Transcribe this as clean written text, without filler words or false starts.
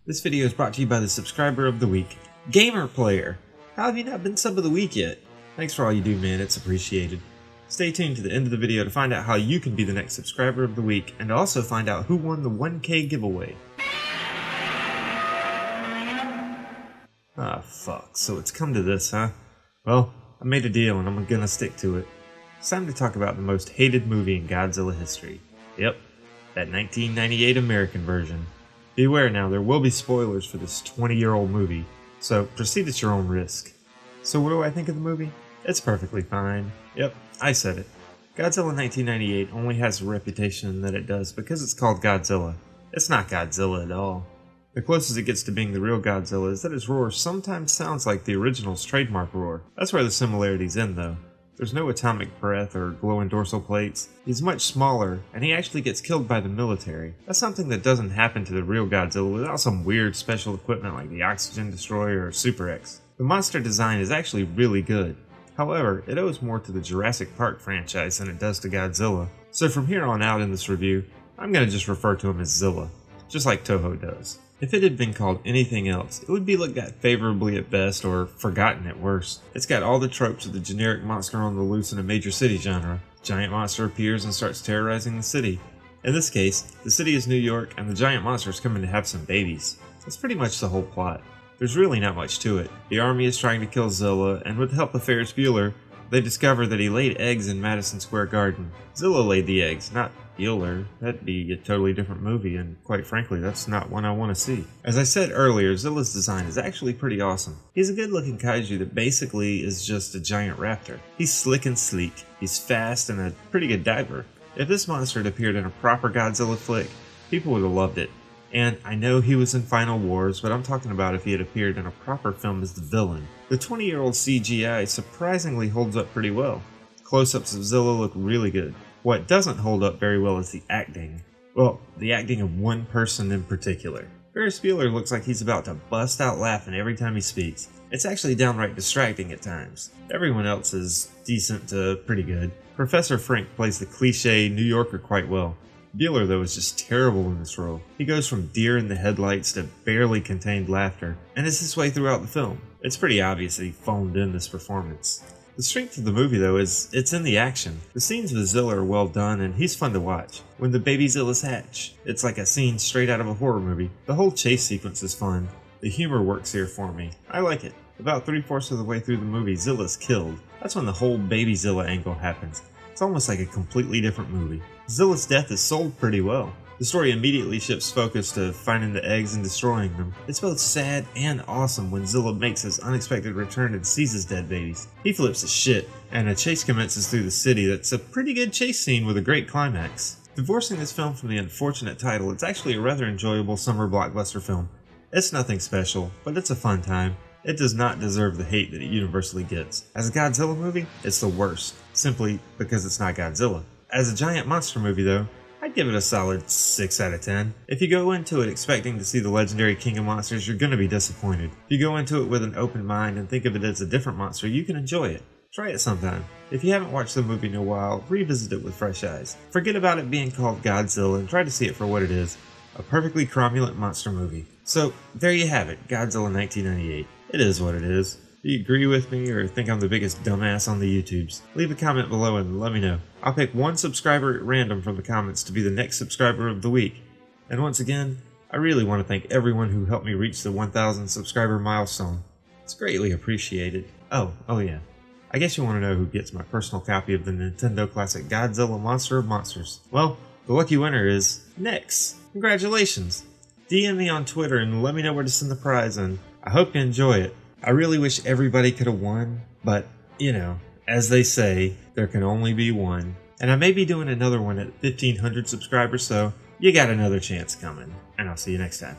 This video is brought to you by the subscriber of the week, Gamer Player. How have you not been sub of the week yet? Thanks for all you do, man, it's appreciated. Stay tuned to the end of the video to find out how you can be the next subscriber of the week, and to also find out who won the 1K giveaway. Ah, fuck, so it's come to this, huh? Well, I made a deal and I'm gonna stick to it. It's time to talk about the most hated movie in Godzilla history. Yep, that 1998 American version. Beware now, there will be spoilers for this 20-year-old movie, so proceed at your own risk. So what do I think of the movie? It's perfectly fine. Yep, I said it. Godzilla 1998 only has a reputation that it does because it's called Godzilla. It's not Godzilla at all. The closest it gets to being the real Godzilla is that his roar sometimes sounds like the original's trademark roar. That's where the similarities end though. There's no atomic breath or glowing dorsal plates. He's much smaller, and he actually gets killed by the military. That's something that doesn't happen to the real Godzilla without some weird special equipment like the Oxygen Destroyer or Super X. The monster design is actually really good. However, it owes more to the Jurassic Park franchise than it does to Godzilla. So from here on out in this review, I'm going to just refer to him as Zilla, just like Toho does. If it had been called anything else, it would be looked at favorably at best or forgotten at worst. It's got all the tropes of the generic monster on the loose in a major city genre. Giant monster appears and starts terrorizing the city. In this case, the city is New York and the giant monster is coming to have some babies. That's pretty much the whole plot. There's really not much to it. The army is trying to kill Zilla, and with the help of Ferris Bueller, they discover that he laid eggs in Madison Square Garden. Zilla laid the eggs, not Bueller. That'd be a totally different movie, and quite frankly, that's not one I want to see. As I said earlier, Zilla's design is actually pretty awesome. He's a good looking kaiju that basically is just a giant raptor. He's slick and sleek, he's fast, and a pretty good diver. If this monster had appeared in a proper Godzilla flick, people would have loved it. And I know he was in Final Wars, but I'm talking about if he had appeared in a proper film as the villain. The 20-year-old CGI surprisingly holds up pretty well. Close-ups of Zilla look really good. What doesn't hold up very well is the acting. Well, the acting of one person in particular. Ferris Bueller looks like he's about to bust out laughing every time he speaks. It's actually downright distracting at times. Everyone else is decent to pretty good. Professor Frank plays the cliché New Yorker quite well. Bueller, though, is just terrible in this role. He goes from deer in the headlights to barely contained laughter, and is this way throughout the film. It's pretty obvious that he phoned in this performance. The strength of the movie, though, is it's in the action. The scenes with Zilla are well done, and he's fun to watch. When the baby Zillas hatch, it's like a scene straight out of a horror movie. The whole chase sequence is fun. The humor works here for me. I like it. About 3/4 of the way through the movie, Zilla's killed. That's when the whole baby Zilla angle happens. It's almost like a completely different movie. Zilla's death is sold pretty well. The story immediately shifts focus to finding the eggs and destroying them. It's both sad and awesome when Zilla makes his unexpected return and sees his dead babies. He flips his shit, and a chase commences through the city that's a pretty good chase scene with a great climax. Divorcing this film from the unfortunate title, it's actually a rather enjoyable summer blockbuster film. It's nothing special, but it's a fun time. It does not deserve the hate that it universally gets. As a Godzilla movie, it's the worst, simply because it's not Godzilla. As a giant monster movie though, I'd give it a solid 6 out of 10. If you go into it expecting to see the legendary King of Monsters, you're gonna be disappointed. If you go into it with an open mind and think of it as a different monster, you can enjoy it. Try it sometime. If you haven't watched the movie in a while, revisit it with fresh eyes. Forget about it being called Godzilla and try to see it for what it is. A perfectly cromulent monster movie. So, there you have it, Godzilla 1998. It is what it is. Do you agree with me or think I'm the biggest dumbass on the YouTubes? Leave a comment below and let me know. I'll pick one subscriber at random from the comments to be the next subscriber of the week. And once again, I really want to thank everyone who helped me reach the 1,000 subscriber milestone. It's greatly appreciated. Oh yeah. I guess you want to know who gets my personal copy of the Nintendo classic Godzilla Monster of Monsters. Well, the lucky winner is Nex. Congratulations! DM me on Twitter and let me know where to send the prize, and I hope you enjoy it. I really wish everybody could have won, but, you know, as they say, there can only be one. And I may be doing another one at 1,500 subscribers, so you got another chance coming. And I'll see you next time.